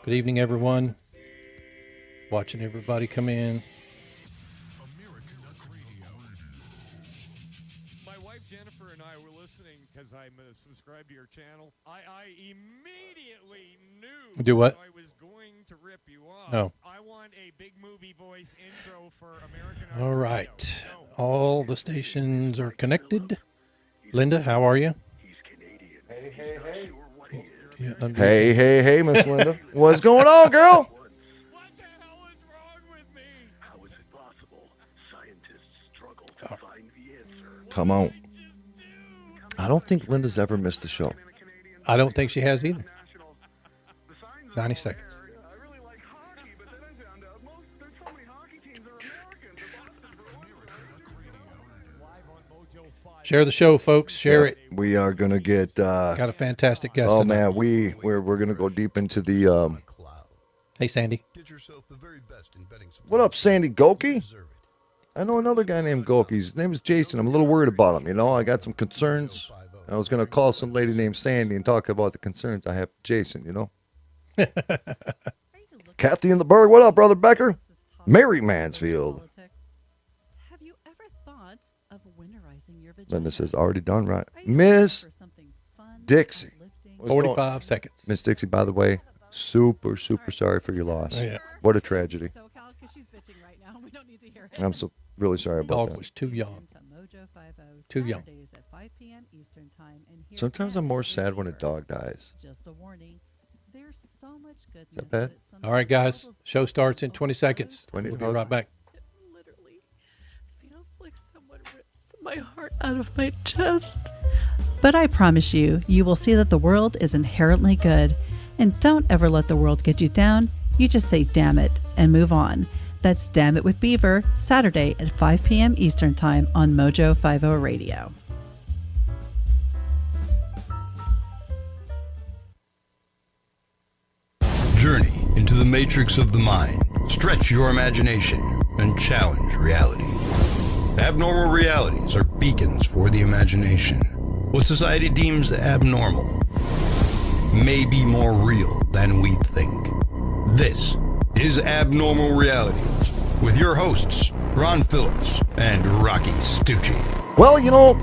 Good evening, everyone. Watching everybody come in. My wife Jennifer and I were listening because I'm subscribed to your channel. I immediately knew Do what? I was going to rip you off. Oh. I want a big movie voice intro for American All Radio. right. All the stations are connected. Linda, how are you? Hey, hey, hey. Yeah, Hey, Miss Linda. What's going on, girl? What the hell is wrong with me? How is it possible? Scientists struggle to find the answer. Come on. Just do. I don't think Linda's ever missed a show. I don't think she has either. 90 seconds. I really like hockey, but then I found out there's so many hockey teams that are Live on Mojo 5. Share the show, folks. Share it. We are gonna get. Got a fantastic guest Oh tonight. man, we're gonna go deep into the. Hey, Sandy. Get yourself the very best in betting support. What up, Sandy Goki? Deserve it. I know another guy named Goki. His name is Jason. I'm a little worried about him. You know, I got some concerns. I was gonna call some lady named Sandy and talk about the concerns I have for Jason. You know. Kathy in the Berg. What up, brother Becker? Mary Mansfield. Have you ever thought of winterizing your vagina? Linda says already done right. Are you Miss looking for something fun, Dixie. uplifting? What's going- 45 seconds. Miss Dixie, by the way, super sorry for your loss. Oh, yeah. What a tragedy. SoCal, 'cause she's bitching right now. We don't need to hear it. I'm so really sorry about Dog that. was too young. To Mojo 50 Too young. Saturdays at 5 p.m. Eastern Time, and here Sometimes at I'm more the sad when a Anchor. dog dies. Just a warning. There's so much goodness. that bad? that it All right, guys. sometimes Show starts in puzzles 20 us. seconds. 20 We'll be hug. right back. It literally feels like someone rips my heart out of my chest. But I promise you, you will see that the world is inherently good. And don't ever let the world get you down. You just say, damn it, and move on. That's Damn It with Beaver, Saturday at 5 p.m. Eastern Time on Mojo 50 Radio. Journey into the matrix of the mind. Stretch your imagination and challenge reality. Abnormal realities are beacons for the imagination. What society deems abnormal may be more real than we think. This is Abnormal Realities with your hosts, Ron Phillips and Rocky Stucci. Well, you know,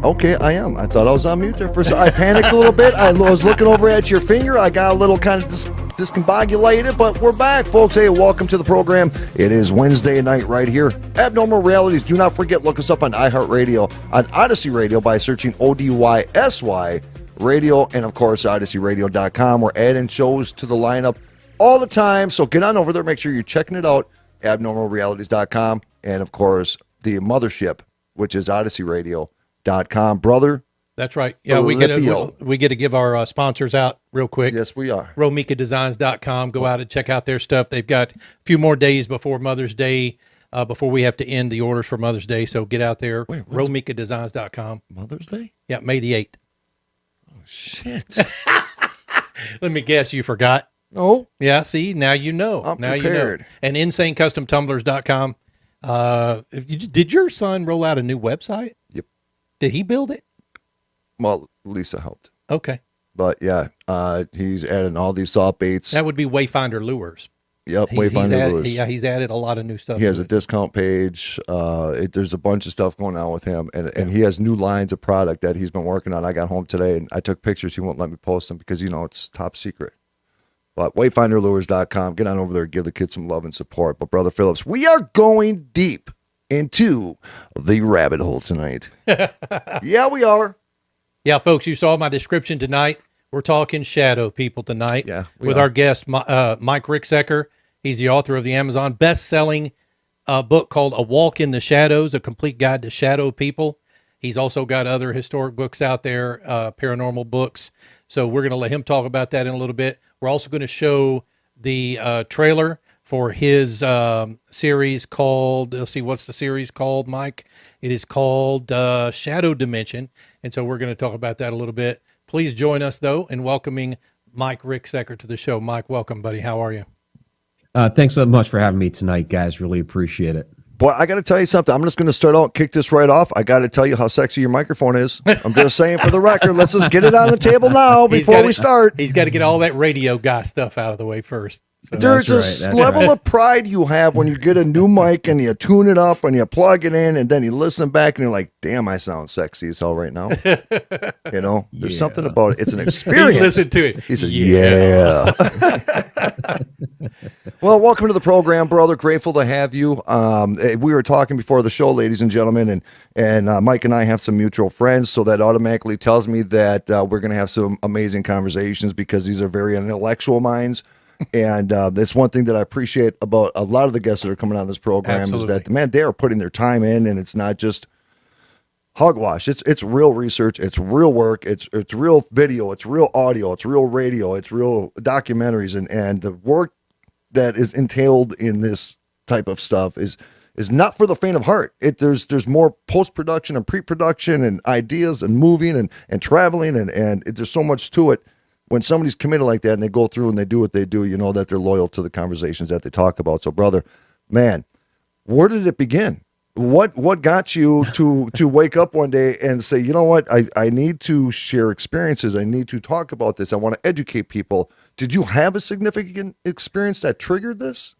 okay, I am. I thought I was on mute there for a second. I panicked a little bit. I was looking over at your finger. I got a little kind of discombobulated, but we're back, folks. Hey, welcome to the program. It is Wednesday night right here. Abnormal Realities. Do not forget, look us up on iHeartRadio, on Odyssey Radio by searching ODYSY Radio, and of course, OdysseyRadio.com. We're adding shows to the lineup all the time, so get on over there. Make sure you're checking it out, abnormalrealities.com, and of course, the mothership, which is OdysseyRadio.com. Brother, That's right. Yeah, we get Filipio. to give our sponsors out real quick. Yes, we are. RomikaDesigns.com. Go out and check out their stuff. They've got a few more days before Mother's Day, before we have to end the orders for Mother's Day. So get out there. Wait, what's- RomikaDesigns.com. Mother's Day? Yeah, May the 8th. Shit. Let me guess, you forgot. No. Yeah, see, now you know. I'm now prepared. you know. And InsaneCustomTumblers.com. Did your son roll out a new website? Yep. Did he build it? Well, Lisa helped. Okay. But yeah, he's adding all these soft baits. That would be Wayfinder Lures. Yep, He's Wayfinder added, Lewis. yeah, he's added a lot of new stuff. He has to a it. discount page. There's a bunch of stuff going on with him, and he has new lines of product that he's been working on. I got home today, and I took pictures. He won't let me post them because, you know, it's top secret. But wayfinderlures.com. Get on over there. Give the kids some love and support. But, Brother Phillips, we are going deep into the rabbit hole tonight. Yeah, we are. Yeah, folks, you saw my description tonight. We're talking shadow people tonight. Yeah, we with are. our guest, Mike Ricksecker. He's the author of the Amazon best-selling book called A Walk in the Shadows, A Complete Guide to Shadow People. He's also got other historic books out there, paranormal books. So we're going to let him talk about that in a little bit. We're also going to show the trailer for his series called, let's see, what's the series called, Mike? It is called Shadow Dimension. And so we're going to talk about that a little bit. Please join us, though, in welcoming Mike Ricksecker to the show. Mike, welcome, buddy. How are you? Thanks so much for having me tonight, guys. Really appreciate it. Boy, I got to tell you something. I'm just going to start out, kick this right off. I got to tell you how sexy your microphone is. I'm just saying for the record. Let's just get it on the table now before we start. He's got to get all that radio guy stuff out of the way first. So. There's this level of pride you have when you get a new mic and you tune it up and you plug it in and then you listen back and you're like, damn, I sound sexy as hell right now. You know, there's something about it. It's an experience. Listen to it. He says, yeah. Well, welcome to the program, brother. Grateful to have you. We were talking before the show, ladies and gentlemen, and Mike and I have some mutual friends, so that automatically tells me that we're going to have some amazing conversations because these are very intellectual minds. And that's one thing that I appreciate about a lot of the guests that are coming on this program is that, man, they are putting their time in, and it's not just hogwash. It's real research. It's real work. It's real video. It's real audio. It's real radio. It's real documentaries. And the work that is entailed in this type of stuff is not for the faint of heart. There's more post-production and pre-production and ideas and moving and traveling and there's so much to it. When somebody's committed like that and they go through and they do what they do, you know that they're loyal to the conversations that they talk about. So, brother, man, where did it begin? What got you to wake up one day and say, you know what, I need to share experiences. I need to talk about this. I want to educate people. Did you have a significant experience that triggered this?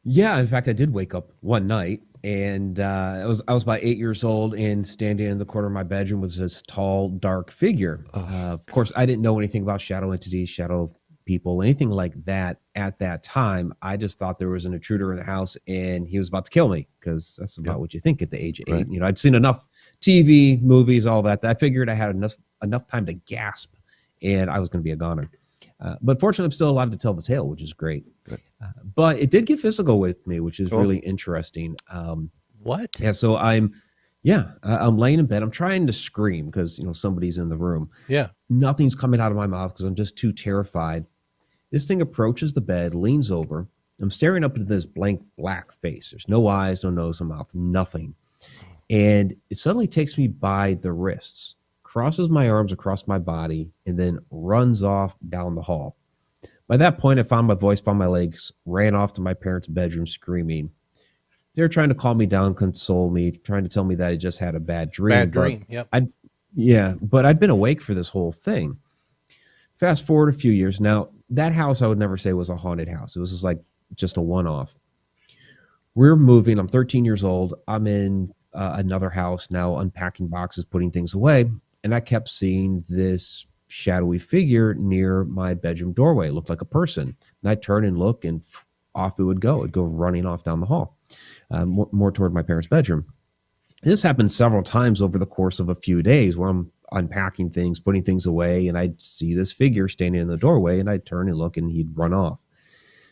Yeah, in fact, I did wake up one night, and I was about 8 years old, and standing in the corner of my bedroom was this tall, dark figure. Of course, I didn't know anything about shadow entities, shadow people, anything like that at that time. I just thought there was an intruder in the house, and he was about to kill me, because that's about what you think at the age of 8. Right. You know, I'd seen enough TV, movies, all that. I figured I had enough time to gasp, and I was going to be a goner. But fortunately, I'm still alive to tell the tale, which is great. But it did get physical with me, which is really interesting. What? Yeah, so I'm laying in bed. I'm trying to scream because, you know, somebody's in the room. Yeah. Nothing's coming out of my mouth because I'm just too terrified. This thing approaches the bed, leans over. I'm staring up into this blank black face. There's no eyes, no nose, no mouth, nothing. And it suddenly takes me by the wrists, crosses my arms across my body, and then runs off down the hall. By that point, I found my voice, found my legs, ran off to my parents' bedroom screaming. They were trying to calm me down, console me, trying to tell me that I just had a bad dream. Yep. But I'd been awake for this whole thing. Fast forward a few years. Now, that house I would never say was a haunted house. It was just a one-off. We're moving. I'm 13 years old. I'm in another house now, unpacking boxes, putting things away. And I kept seeing this shadowy figure near my bedroom doorway. It looked like a person. And I'd turn and look, and off it would go. It'd go running off down the hall, more toward my parents' bedroom. This happened several times over the course of a few days where I'm unpacking things, putting things away, and I'd see this figure standing in the doorway, and I'd turn and look, and he'd run off.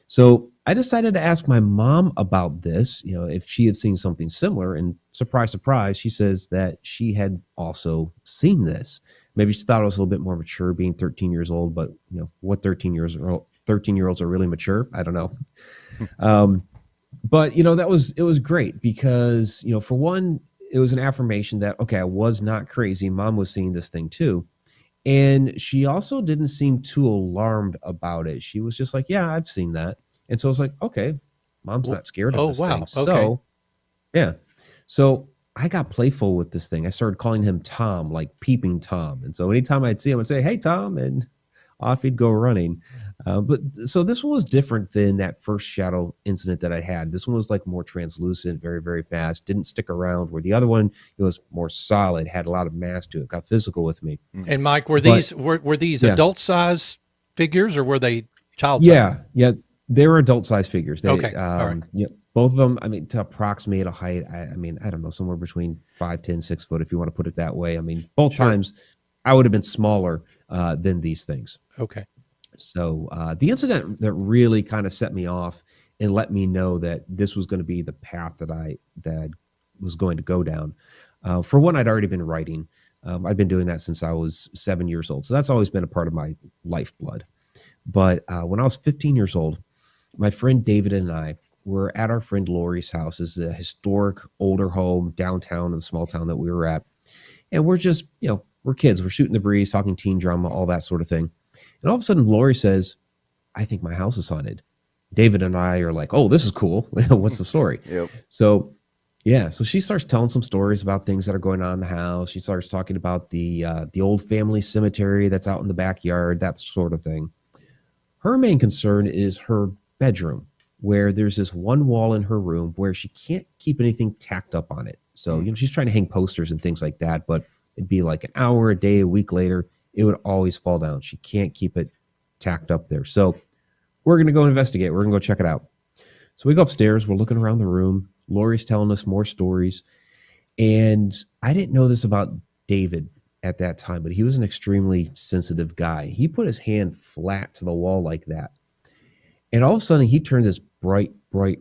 So I decided to ask my mom about this, you know, if she had seen something similar. And surprise, surprise, she says that she had also seen this. Maybe she thought I was a little bit more mature being 13 years old, but you know, what 13-year-olds are really mature? I don't know. But you know, it was great because, you know, for one, it was an affirmation that, okay, I was not crazy. Mom was seeing this thing too. And she also didn't seem too alarmed about it. She was just like, yeah, I've seen that. And so I was like, okay, Mom's not scared of this thing. Okay. So, yeah. So I got playful with this thing. I started calling him Tom, like Peeping Tom. And so anytime I'd see him, I'd say, hey, Tom, and off he'd go running. But so this one was different than that first shadow incident that I had. This one was like more translucent, very, very fast, didn't stick around, where the other one, it was more solid, had a lot of mass to it, got physical with me. And Mike, were these adult size figures, or were they child size? Yeah, they were adult size figures. All right. Yeah, both of them, I mean, to approximate a height, I mean, I don't know, somewhere between 5'10", 6 foot, if you want to put it that way. I mean, both times I would have been smaller than these things. Okay. So the incident that really kind of set me off and let me know that this was going to be the path that I was going to go down. For one, I'd already been writing. I'd been doing that since I was 7 years old. So that's always been a part of my lifeblood. But when I was 15 years old, my friend David and I were at our friend Lori's house. It's a historic older home downtown in the small town that we were at. And we're just, you know, we're kids. We're shooting the breeze, talking teen drama, all that sort of thing. And all of a sudden, Lori says, I think my house is haunted. David and I are like, oh, this is cool. What's the story? Yep. So, yeah. So she starts telling some stories about things that are going on in the house. She starts talking about the old family cemetery that's out in the backyard, that sort of thing. Her main concern is her bedroom, where there's this one wall in her room where she can't keep anything tacked up on it. So, she's trying to hang posters and things like that, but it'd be like an hour, a day, a week later, it would always fall down. She can't keep it tacked up there. So we're going to go investigate. We're going to go check it out. So we go upstairs. We're looking around the room. Lori's telling us more stories. And I didn't know this about David at that time, but he was an extremely sensitive guy. He put his hand flat to the wall like that. And all of a sudden, he turned this bright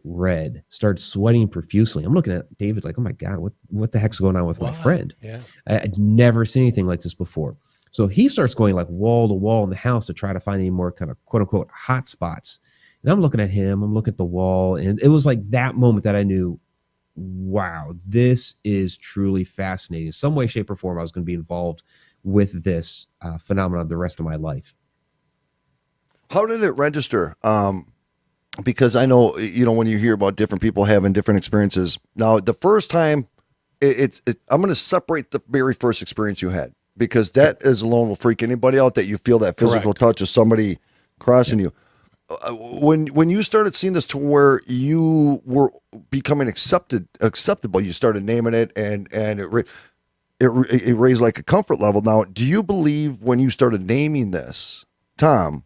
red, started sweating profusely. I'm looking at David like, oh my God, what the heck's going on with my friend? Yeah. I'd never seen anything like this before. So he starts going like wall to wall in the house to try to find any more kind of quote unquote hot spots. And I'm looking at him, I'm looking at the wall. And it was like that moment that I knew, wow, this is truly fascinating. In some way, shape, or form, I was going to be involved with this phenomenon the rest of my life. How did it register? Because I know, when you hear about different people having different experiences. Now, the first time, I'm going to separate the very first experience you had, because that is alone will freak anybody out, that you feel that physical touch of somebody crossing you. When you started seeing this to where you were becoming acceptable, you started naming it, and it raised like a comfort level. Now, do you believe when you started naming this, Tom,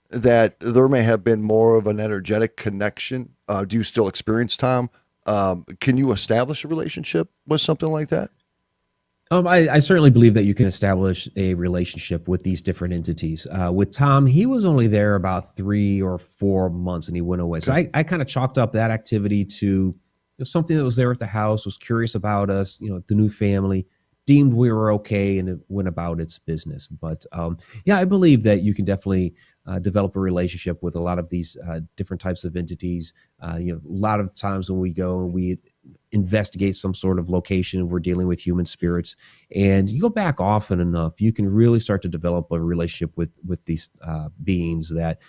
that there may have been more of an energetic connection? Do you still experience, Tom? Can you establish a relationship with something like that? I certainly believe that you can establish a relationship with these different entities. With Tom, he was only there about 3 or 4 months and he went away. Okay. So I kind of chalked up that activity to something that was there at the house, was curious about us, the new family, deemed we were okay, and it went about its business. But I believe that you can definitely develop a relationship with a lot of these different types of entities. A lot of times when we go and we investigate some sort of location, we're dealing with human spirits, and you go back often enough, you can really start to develop a relationship with these beings that,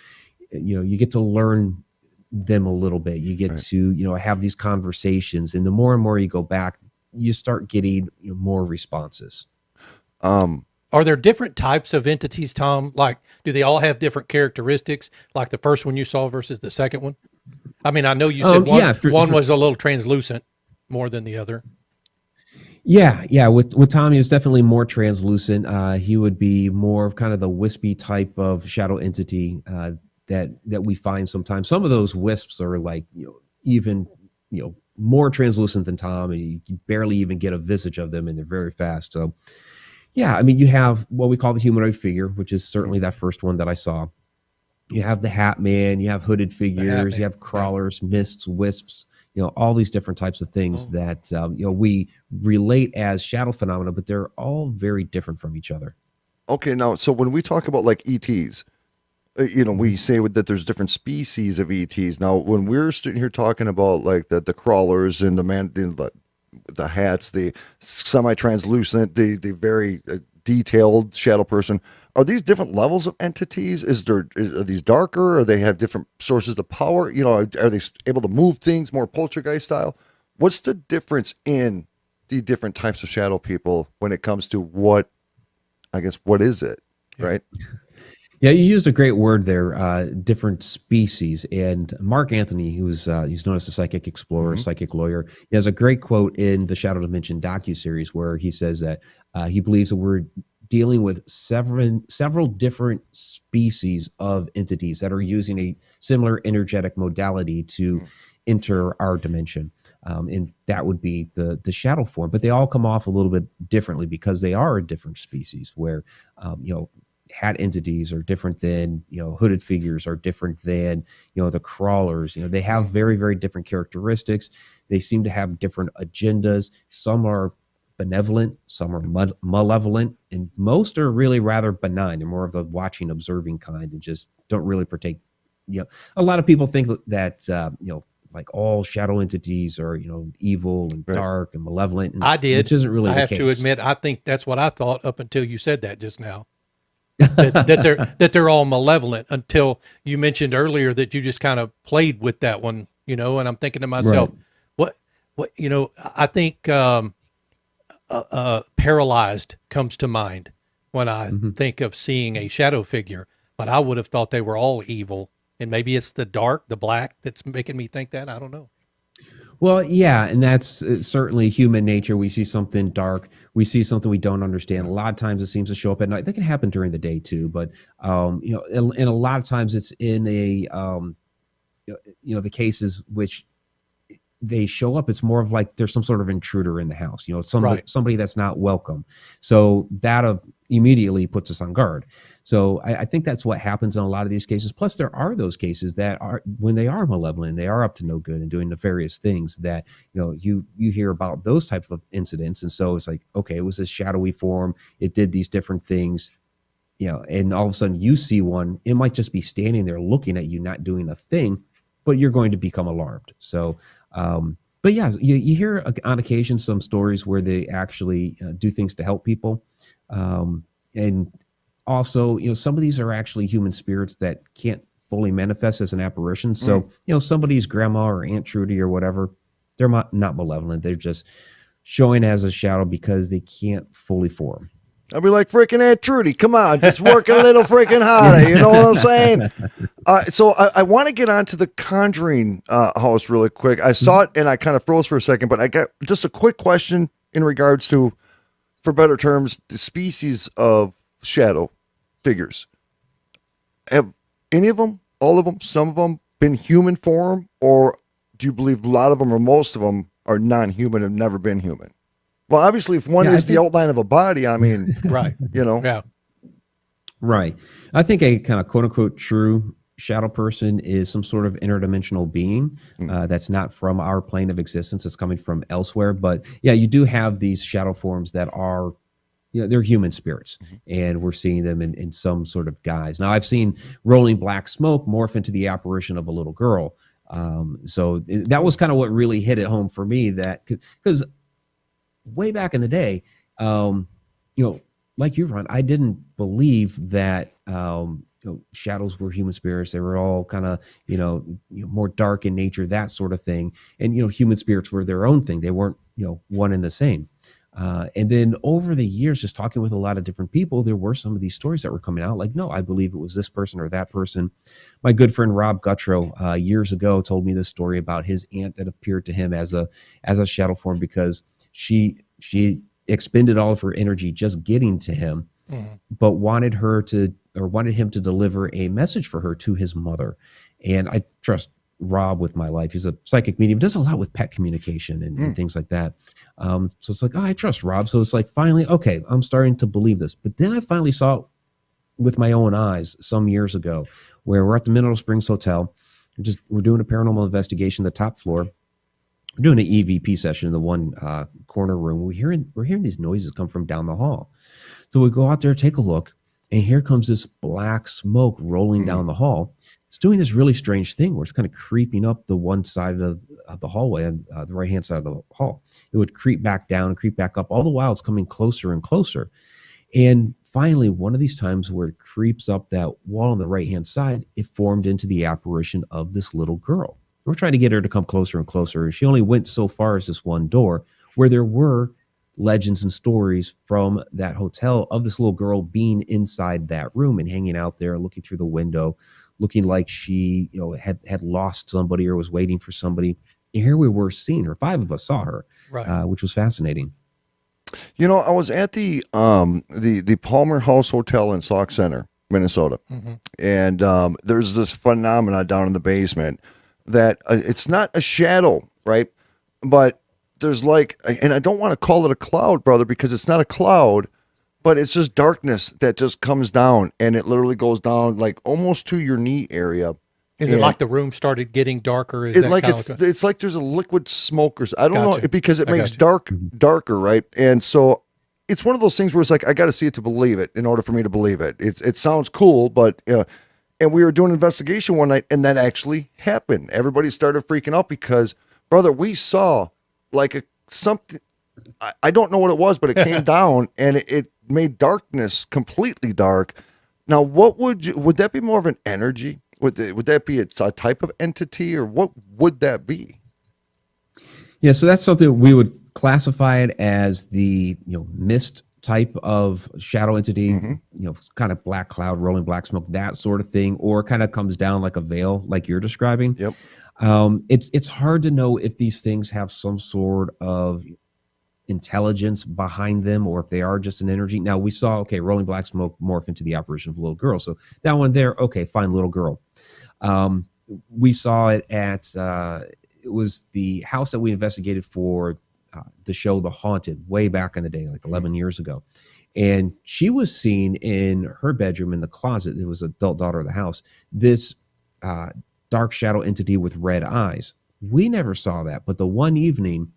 you get to learn them a little bit. You get to, have these conversations, and the more and more you go back, you start getting more responses. Are there different types of entities, Tom? Like, do they all have different characteristics, like the first one you saw versus the second one? I mean, I know you said one was a little translucent more than the other. Yeah. With Tom, he was definitely more translucent. He would be more of kind of the wispy type of shadow entity that we find sometimes. Some of those wisps are like, even more translucent than Tom, and you can barely even get a visage of them, and they're very fast. So, yeah, I mean, you have what we call the humanoid figure, which is certainly that first one that I saw. You have the Hat Man, you have hooded figures, you have crawlers, mists, wisps, all these different types of things that, we relate as shadow phenomena, but they're all very different from each other. Okay, now, so when we talk about like ETs, we say that there's different species of ETs. Now, when we're sitting here talking about like the crawlers and the hats, the semi-translucent, the very detailed shadow person, are these different levels of entities? Are these darker? Or they have different sources of power? Are they able to move things more poltergeist style? What's the difference in the different types of shadow people when it comes to what is it, right? Yeah, you used a great word there, different species. And Mark Anthony, he's known as the psychic explorer, psychic lawyer, he has a great quote in the Shadow Dimension docuseries where he says that he believes that we're dealing with several different species of entities that are using a similar energetic modality to enter our dimension. And that would be the shadow form. But they all come off a little bit differently because they are a different species where, hat entities are different than, hooded figures are different than, the crawlers. They have very, very different characteristics. They seem to have different agendas. Some are benevolent, some are malevolent, and most are really rather benign. They're more of the watching, observing kind and just don't really partake. A lot of people think that, like all shadow entities are, evil and dark and malevolent. And I did. Which isn't really I the have case. to admit, I think that's what I thought up until you said that just now. that they're all malevolent, until you mentioned earlier that you just kind of played with that one, and I'm thinking to myself, what I think paralyzed comes to mind when I think of seeing a shadow figure, but I would have thought they were all evil, and maybe it's the dark, the black, that's making me think that. I don't know. Well, yeah, and that's certainly human nature. We see something dark, we see something we don't understand. A lot of times it seems to show up at night. That can happen during the day too, but and a lot of times it's in the cases which they show up. It's more of like there's some sort of intruder in the house. Somebody that's not welcome. So that immediately puts us on guard. So I think that's what happens in a lot of these cases. Plus, there are those cases that are when they are malevolent, they are up to no good and doing nefarious things that, you hear about those types of incidents. And so it's like, okay, it was this shadowy form. It did these different things, and all of a sudden you see one. It might just be standing there looking at you, not doing a thing, but you're going to become alarmed. So, but yeah, you hear on occasion some stories where they actually do things to help people. And also, some of these are actually human spirits that can't fully manifest as an apparition. So, somebody's grandma or Aunt Trudy or whatever, they're not malevolent. They're just showing as a shadow because they can't fully form. I'll be like, freaking Aunt Trudy, come on, just work a little freaking harder. You know what I'm saying? So I want to get on to the Conjuring house really quick. I saw it and I kind of froze for a second, but I got just a quick question in regards to, for better terms, the species of shadow figures. Have any of them, all of them, some of them been human form, or do you believe a lot of them or most of them are non-human and never been human? Well, obviously, if one is the outline of a body, I mean, right. Yeah. Right. I think a kind of quote unquote true shadow person is some sort of interdimensional being that's not from our plane of existence. It's coming from elsewhere. But yeah, you do have these shadow forms that are, they're human spirits, and we're seeing them in some sort of guise. Now, I've seen rolling black smoke morph into the apparition of a little girl. So that was kind of what really hit it home for me, that because way back in the day, like you, Ron, I didn't believe that shadows were human spirits. They were all kind of more dark in nature, that sort of thing. And human spirits were their own thing. They weren't one and the same. And then over the years, just talking with a lot of different people, there were some of these stories that were coming out like, no, I believe it was this person or that person. My good friend Rob Guttrow years ago told me this story about his aunt that appeared to him as a shadow form because she expended all of her energy just getting to him, but wanted him to deliver a message for her to his mother. And I trust Rob with my life. He's a psychic medium, does a lot with pet communication and things like that. So it's like, I trust Rob. So it's like, finally, okay, I'm starting to believe this. But then I finally saw it with my own eyes some years ago, where we're at the Mineral Springs Hotel. We're doing a paranormal investigation, the top floor. We're doing an EVP session in the one corner room. We're hearing these noises come from down the hall. So we go out there, take a look, and here comes this black smoke rolling down the hall. It's doing this really strange thing where it's kind of creeping up the one side of the hallway, on the right-hand side of the hall. It would creep back down, creep back up. All the while, it's coming closer and closer. And finally, one of these times where it creeps up that wall on the right-hand side, it formed into the apparition of this little girl. We're trying to get her to come closer and closer. She only went so far as this one door, where there were legends and stories from that hotel of this little girl being inside that room and hanging out there, looking through the window, looking like she had lost somebody or was waiting for somebody. And here we were seeing her. 5 of us saw her, right. Which was fascinating. I was at the Palmer House Hotel in Sauk Center, Minnesota, and there's this phenomena down in the basement that it's not a shadow, right? But there's and I don't want to call it a cloud, brother, because it's not a cloud, but it's just darkness that just comes down, and it literally goes down like almost to your knee area. Is it like the room started getting darker? It's like there's a liquid smoke, or I don't know, because it makes darker, right? And so it's one of those things where it's like, I got to see it to believe it in order for me to believe it. It sounds cool, but and we were doing an investigation one night, and that actually happened. Everybody started freaking out because, brother, we saw like something. I don't know what it was, but it came down and it made darkness completely dark. Now, would that be more of an energy? Would that be a type of entity, or what would that be? Yeah, so that's something we would classify it as the mist type of shadow entity, kind of black cloud, rolling black smoke, that sort of thing, or kind of comes down like a veil, like you're describing. Yep. It's hard to know if these things have some sort of intelligence behind them, or if they are just an energy. Now we saw, rolling black smoke morph into the apparition of a little girl. So that one there, fine, little girl. We saw it at, it was the house that we investigated for the show The Haunted way back in the day, like 11 years ago. And she was seen in her bedroom in the closet. It was adult daughter of the house. This dark shadow entity with red eyes. We never saw that. But the one evening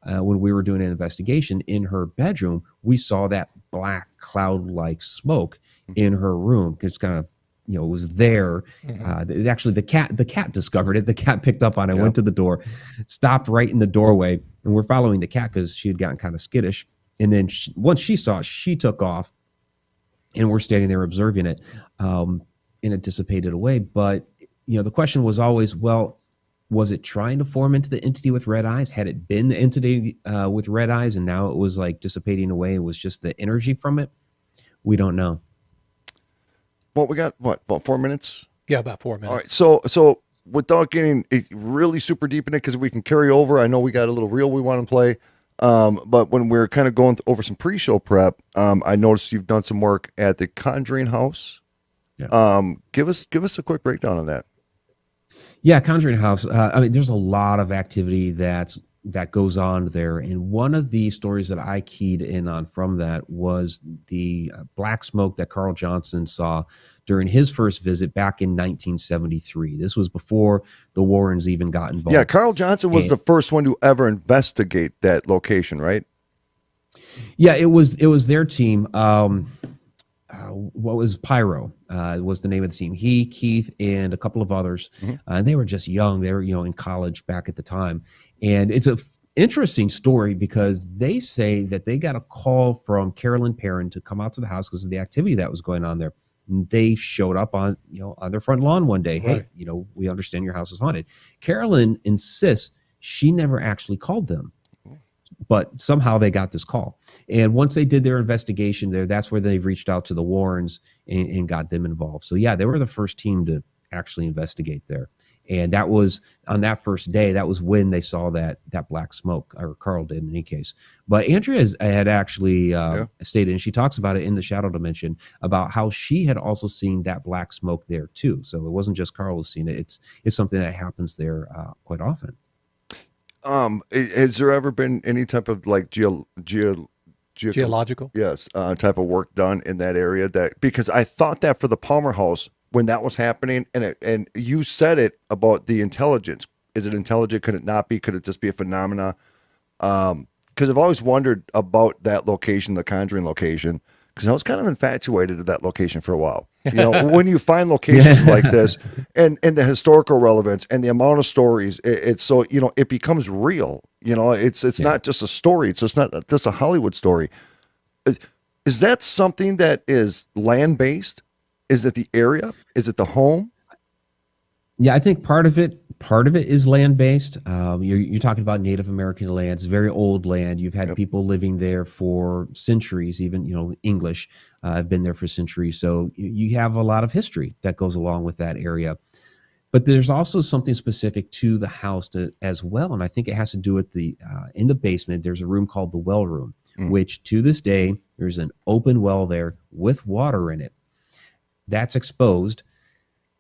when we were doing an investigation in her bedroom, we saw that black cloud-like smoke in her room. It's kind of, it was there. Actually, the cat discovered it. The cat picked up on it, went to the door, stopped right in the doorway, and we're following the cat because she had gotten kind of skittish. And then once she saw it, she took off, and we're standing there observing it, and it dissipated away. But the question was always, well, was it trying to form into the entity with red eyes? Had it been the entity with red eyes, and now it was like dissipating away? It was just the energy from it. We don't know. Well, we got about 4 minutes? Yeah, about 4 minutes. All right. So without getting really super deep in it, because we can carry over, I know we got a little reel we want to play. But when we're kind of going over some pre-show prep, I noticed you've done some work at the Conjuring House. Yeah. Give us a quick breakdown on that. Yeah, Conjuring House. There's a lot of activity that goes on there, and one of the stories that I keyed in on from that was the black smoke that Carl Johnson saw during his first visit back in 1973. This was before the Warrens even got involved. Yeah, Carl Johnson was the first one to ever investigate that location, right? Yeah, it was their team. What was Pyro was the name of the team. He, Keith, and a couple of others. And they were just young. They were, in college back at the time. And it's an interesting story because they say that they got a call from Carolyn Perrin to come out to the house because of the activity that was going on there. And they showed up on their front lawn one day. Right. Hey, we understand your house is haunted. Carolyn insists she never actually called them. But somehow they got this call. And once they did their investigation there, that's where they reached out to the Warrens and got them involved. So, yeah, they were the first team to actually investigate there. And that was on that first day. That was when they saw that black smoke, or Carl did in any case. But Andrea had actually stated, and she talks about it in the Shadow Dimension, about how she had also seen that black smoke there, too. So it wasn't just Carl who's seen it. It's something that happens there quite often. Has there ever been any type of like geological? Yes, type of work done in that area? Because I thought that for the Palmer House when that was happening, and you said it about the intelligence. Is it intelligent? Could it not be? Could it just be a phenomena? Because I've always wondered about that location, the Conjuring location, because I was kind of infatuated with that location for a while. When you find locations like this and the historical relevance and the amount of stories, it's so, it becomes real. It's not just a story. It's just not just a Hollywood story. Is that something that is land-based? Is it the area? Is it the home? Yeah, I think part of it is land-based. You're talking about Native American lands, very old land. You've had people living there for centuries, even, English have been there for centuries. So you have a lot of history that goes along with that area. But there's also something specific to the house as well. And I think it has to do with in the basement, there's a room called the well room, which to this day, there's an open well there with water in it. That's exposed.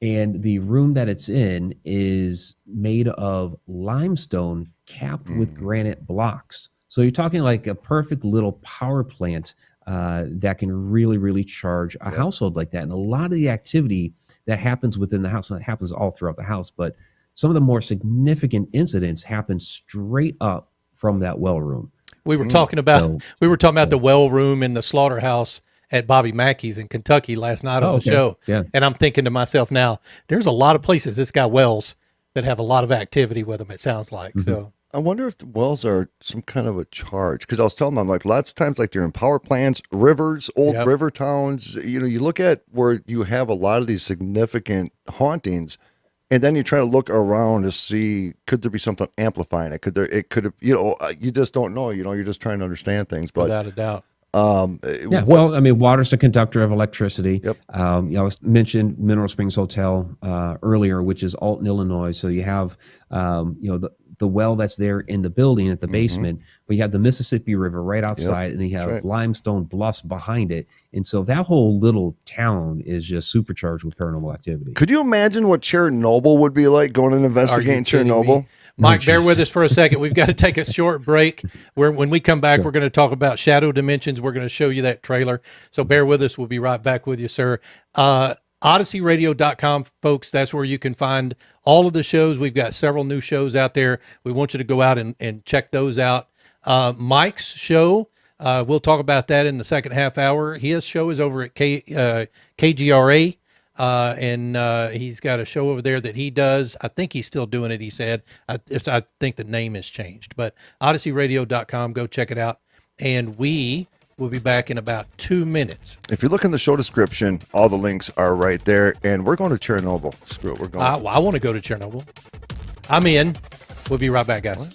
And the room that it's in is made of limestone capped with granite blocks. So you're talking like a perfect little power plant that can really, really charge a household like that. And a lot of the activity that happens within the house, and it happens all throughout the house, but some of the more significant incidents happen straight up from that well room. We were talking about the well room in the slaughterhouse at Bobby Mackey's in Kentucky last night on the show. Yeah. And I'm thinking to myself now, there's a lot of places that's got wells that have a lot of activity with them, it sounds like. So I wonder if the wells are some kind of a charge, because I was telling them, I'm like, lots of times, like they're in power plants, rivers, old river towns. You know, you look at where you have a lot of these significant hauntings, and then you try to look around to see, could there be something amplifying it? You just don't know. You know, you're just trying to understand things. But without a doubt. Well, I mean, water's a conductor of electricity. Yep. I was mentioned Mineral Springs Hotel earlier, which is Alton, Illinois. So you have, the well that's there in the building at the basement, but you have the Mississippi River right outside, and then you have limestone bluffs behind it. And so that whole little town is just supercharged with paranormal activity. Could you imagine what Chernobyl would be like, going and investigating Chernobyl? Mike, bear with us for a second. We've got to take a short break. When we come back, we're going to talk about Shadow Dimensions. We're going to show you that trailer. So bear with us. We'll be right back with you, sir. OdysyRadio.com, folks. That's where you can find all of the shows. We've got several new shows out there. We want you to go out and check those out. Mike's show, we'll talk about that in the second half hour. His show is over at KGRA. And he's got a show over there that he does. I think he's still doing it, he said. I think the name has changed. But OdysyRadio.com, go check it out. And we will be back in about 2 minutes. If you look in the show description, all the links are right there. And we're going to Chernobyl. Screw it, we're going. I want to go to Chernobyl. I'm in. We'll be right back, guys. What?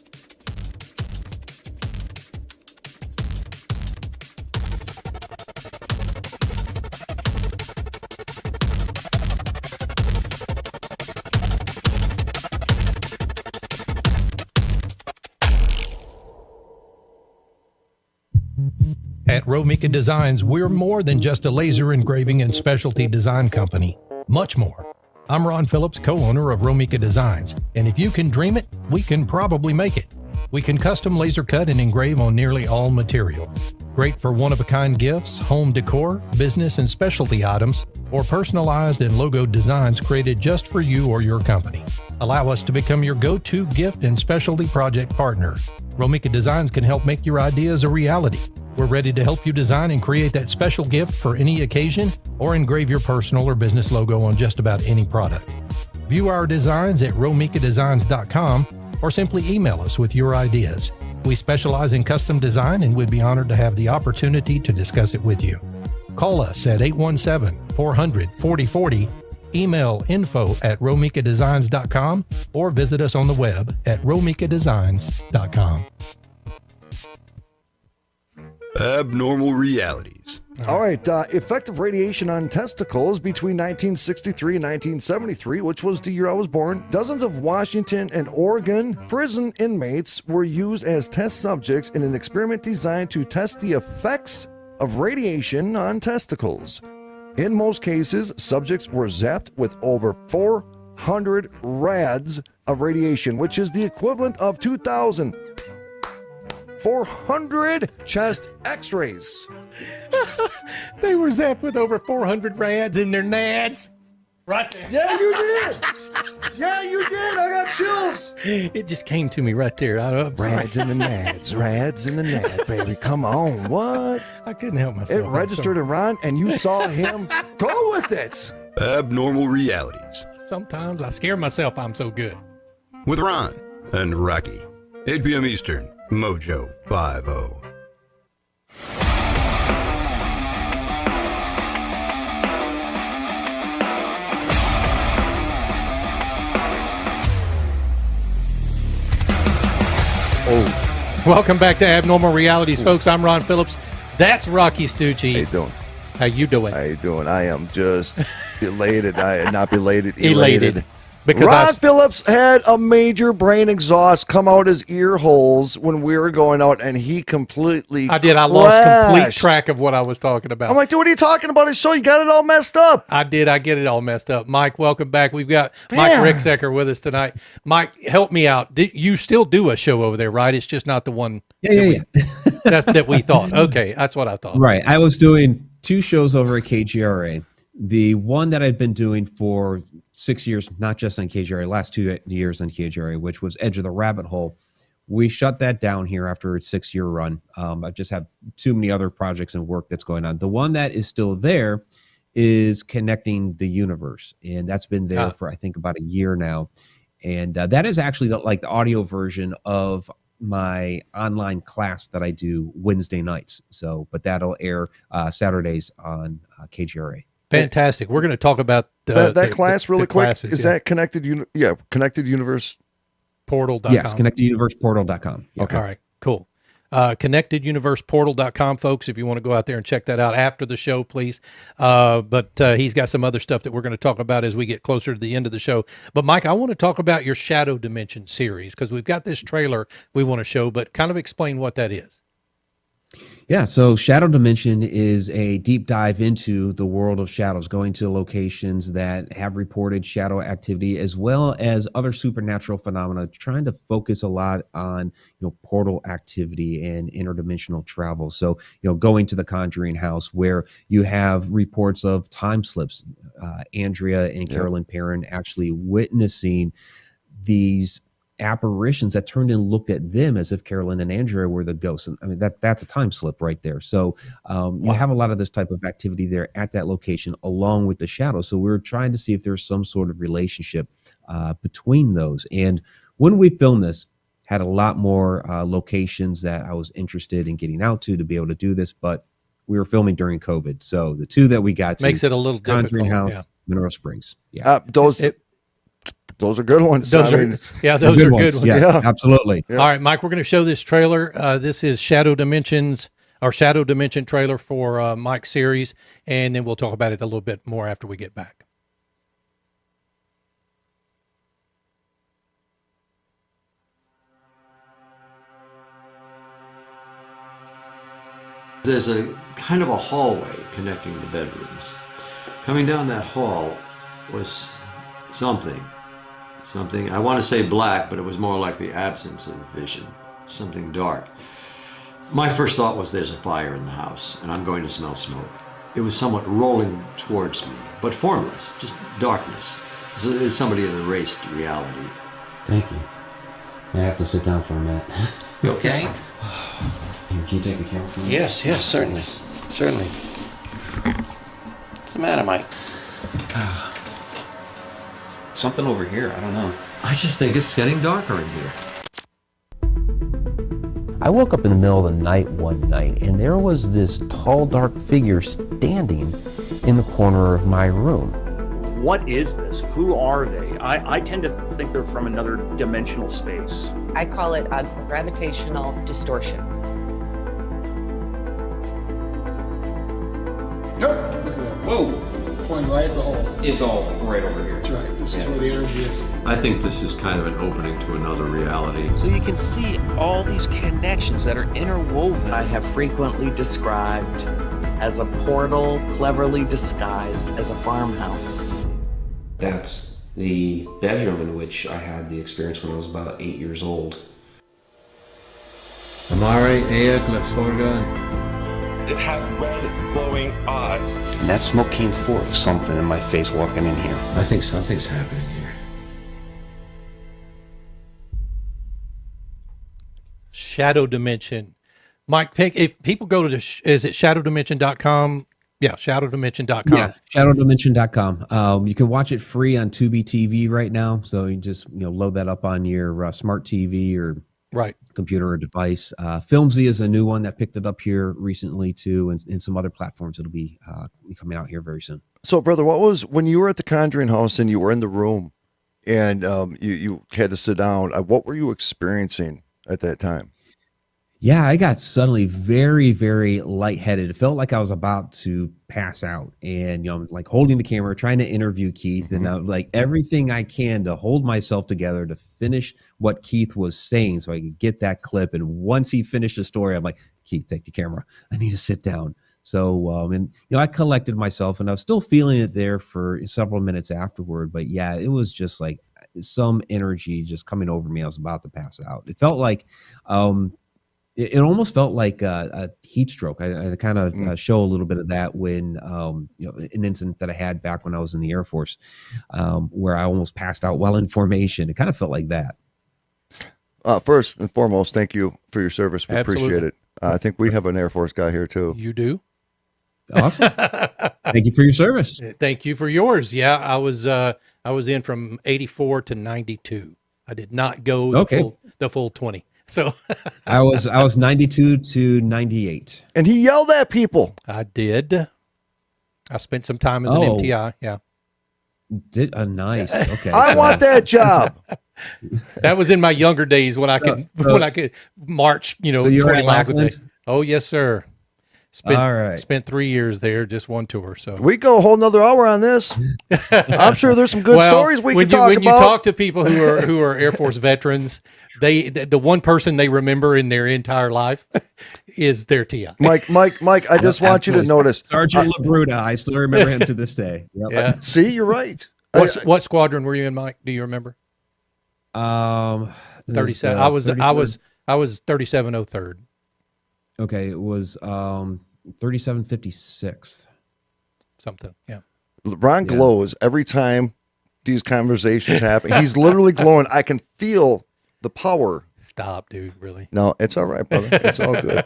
At Romika Designs, we're more than just a laser engraving and specialty design company. Much more. I'm Ron Phillips, co-owner of Romika Designs, and if you can dream it, we can probably make it. We can custom laser cut and engrave on nearly all material. Great for one-of-a-kind gifts, home decor, business and specialty items, or personalized and logo designs created just for you or your company. Allow us to become your go-to gift and specialty project partner. Romika Designs can help make your ideas a reality. We're ready to help you design and create that special gift for any occasion, or engrave your personal or business logo on just about any product. View our designs at romikadesigns.com or simply email us with your ideas. We specialize in custom design and would be honored to have the opportunity to discuss it with you. Call us at 817-400-4040, email info@romikadesigns.com, or visit us on the web at romikadesigns.com. Abnormal realities. All right. Effective radiation on testicles between 1963 and 1973, which was the year I was born. Dozens of Washington and Oregon prison inmates were used as test subjects in an experiment designed to test the effects of radiation on testicles. In most cases, subjects were zapped with over 400 rads of radiation, which is the equivalent of 2,400 chest x-rays. They were zapped with over 400 rads in their nads. Right there. Yeah, you did. Yeah, you did. I got chills. It just came to me right there. Rads in the nads. Rads in the nads, baby. Come on. What? I couldn't help myself. It registered in Ron, and you saw him go with it. Abnormal realities. Sometimes I scare myself. I'm so good. With Ron and Rocky. 8 p.m. Eastern. Mojo 50. Oh. Welcome back to Abnormal Realities, folks. I'm Ron Phillips. That's Rocky Stucci. How you doing? How you doing? How you doing? I am just elated. Not belated. Elated. Because Ron Phillips had a major brain exhaust come out his ear holes when we were going out, and he completely I did. I lost complete track of what I was talking about. I'm like, dude, what are you talking about? His show, you got it all messed up. I did. I get it all messed up. Mike, welcome back. We've got Mike Ricksecker with us tonight. Mike, help me out. You still do a show over there, right? It's just not the one that we thought. Okay, that's what I thought. Right. I was doing 2 shows over at KGRA. The one that I've been doing for 6 years, not just on KGRA, last 2 years on KGRA, which was Edge of the Rabbit Hole. We shut that down here after its 6-year run. I just have too many other projects and work that's going on. The one that is still there is Connecting the Universe, and that's been there for, I think, about a year now. And that is actually the audio version of my online class that I do Wednesday nights. So, but that'll air Saturdays on KGRA. Fantastic. We're going to talk about that class really quick. Classes, is that Connected Universe Portal.com? Yes, ConnectedUniversePortal.com. Yeah. Okay. All right, cool. ConnectedUniversePortal.com, folks, if you want to go out there and check that out after the show, please. But he's got some other stuff that we're going to talk about as we get closer to the end of the show. But, Mike, I want to talk about your Shadow Dimension series because we've got this trailer we want to show, but kind of explain what that is. Yeah, so Shadow Dimension is a deep dive into the world of shadows, going to locations that have reported shadow activity as well as other supernatural phenomena, trying to focus a lot on, portal activity and interdimensional travel. So, going to the Conjuring house where you have reports of time slips, Andrea and Carolyn Perrin actually witnessing these apparitions that turned and looked at them as if Carolyn and Andrea were the ghosts. And I mean, that's a time slip right there. So you have a lot of this type of activity there at that location along with the shadow. So we were trying to see if there's some sort of relationship between those. And when we filmed this, had a lot more locations that I was interested in getting out to be able to do this, but we were filming during COVID. So the two that we got to makes it a little Conjuring difficult. House, Mineral Springs. Yeah. Those are good ones. Those are good ones. Yeah, absolutely. Yeah. All right, Mike, we're going to show this trailer. This is Shadow Dimension trailer for Mike's series, and then we'll talk about it a little bit more after we get back. There's a kind of a hallway connecting the bedrooms. Coming down that hall was something, I want to say black, but it was more like the absence of vision, something dark. My first thought was there's a fire in the house and I'm going to smell smoke. It was somewhat rolling towards me, but formless, just darkness. As somebody had erased reality. Thank you. I have to sit down for a minute. You okay? Can you take the camera from me? Yes, certainly. What's the matter, Mike? Something over here, I don't know. I just think it's getting darker in here. I woke up in the middle of the night one night and there was this tall, dark figure standing in the corner of my room. What is this? Who are they? I tend to think they're from another dimensional space. I call it a gravitational distortion. Nope. Look at that. Whoa. Pointing right at the hole. It's all right over here. That's right. This is where the energy is. I think this is kind of an opening to another reality. So you can see all these connections that are interwoven. I have frequently described as a portal cleverly disguised as a farmhouse. That's the bedroom in which I had the experience when I was about 8 years old. Amare Ea Glesforga. It had red, glowing eyes. And that smoke came forth. Something in my face walking in here. I think something's happening here. Shadow Dimension. Mike, if people go to is it shadowdimension.com? Yeah, shadowdimension.com. Yeah, shadowdimension.com. You can watch it free on Tubi TV right now. So you just load that up on your smart TV or computer or device. Filmsy is a new one that picked it up here recently too, and some other platforms. It'll be coming out here very soon. So, brother, what was when you were at the Conjuring house and you were in the room and you had to sit down? What were you experiencing at that time? Yeah, I got suddenly very, very lightheaded. It felt like I was about to pass out, and I'm like holding the camera, trying to interview Keith, and I'm like everything I can to hold myself together to finish what Keith was saying, so I could get that clip. And once he finished the story, I'm like, Keith, take the camera. I need to sit down. So, I collected myself, and I was still feeling it there for several minutes afterward. But yeah, it was just like some energy just coming over me. I was about to pass out. It felt like. It almost felt like a heat stroke. I kind of show a little bit of that when, an incident that I had back when I was in the Air Force, where I almost passed out while in formation. It kind of felt like that. First and foremost, thank you for your service. We Absolutely. appreciate it. I think we have an Air Force guy here too. You do? Awesome. Thank you for your service. Thank you for yours. Yeah, I was in from 84 to 92. I did not go the full 20. So I was 92 to 98. And he yelled at people. I did. I spent some time as an MTI. Yeah. Nice. Okay. I want that job. That was in my younger days when I could march, 20 miles a day. Oh, yes, sir. Spent 3 years there, just one tour. So we go a whole nother hour on this. I'm sure there's some good stories we can talk about. When you talk to people who are Air Force veterans, the one person they remember in their entire life is their TI. Mike, I just want you to notice. Sergeant LaBruda, I still remember him to this day. Yep. Yeah. See, you're right. What squadron were you in, Mike? Do you remember? 37. I was 3703rd. Okay, it was 3756. Something, yeah. Ron glows every time these conversations happen. He's literally glowing. I can feel the power. Stop, dude, really. No, it's all right, brother. It's all good.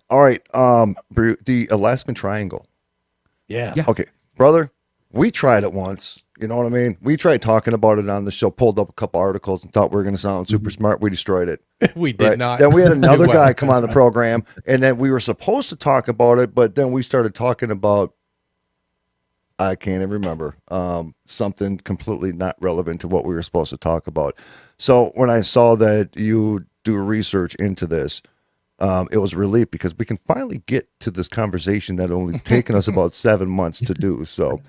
All right, the Alaskan Triangle. Yeah. Okay, brother, we tried it once. You know what I mean? We tried talking about it on the show, pulled up a couple articles and thought we were going to sound super smart. We destroyed it. We did not. Then we had another guy come on the program, and then we were supposed to talk about it, but then we started talking about, I can't even remember, something completely not relevant to what we were supposed to talk about. So when I saw that you do research into this, it was a relief because we can finally get to this conversation that only taken us about 7 months to do. So